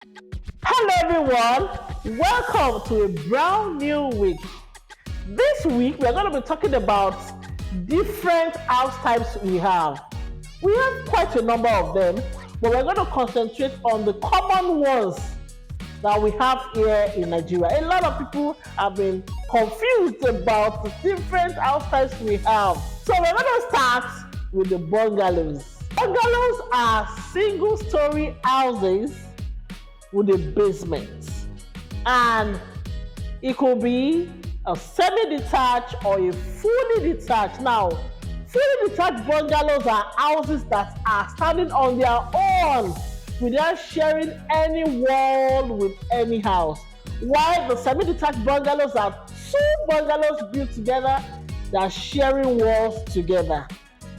Hello everyone, welcome to a brand new week. This week we're going to be talking about different house types we have. We have quite a number of them, but we're going to concentrate on the common ones that we have here in Nigeria. A lot of people have been confused about the different house types we have. So we're going to start with the bungalows. Bungalows are single-story houses with a basement, and it could be a semi-detached or a fully detached. Now, fully detached bungalows are houses that are standing on their own without sharing any wall with any house, while the semi-detached bungalows are two bungalows built together that are sharing walls together.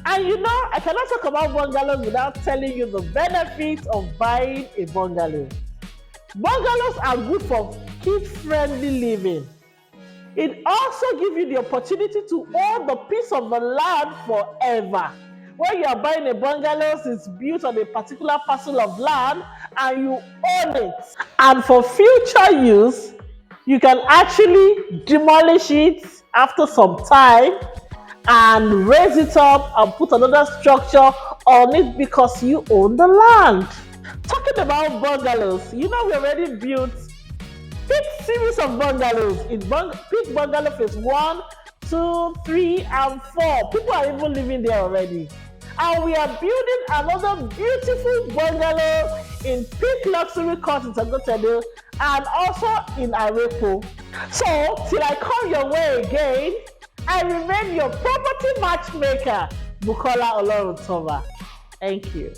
And I cannot talk about bungalows without telling you the benefits of buying a bungalow. Bungalows are good for kid-friendly living. It also gives you the opportunity to own the piece of the land forever. When you are buying a bungalow, it's built on a particular parcel of land and you own it. And for future use, you can actually demolish it after some time and raise it up and put another structure on it because you own the land. Talking about bungalows, we already built big series of bungalows in big bungalow phase 1, 2, 3, and 4. People are even living there already. And we are building another beautiful bungalow in peak luxury court in Tagotedo and also in Arepo. So, till I come your way again, I remain your property matchmaker, Bukola Oloruntoba. Thank you.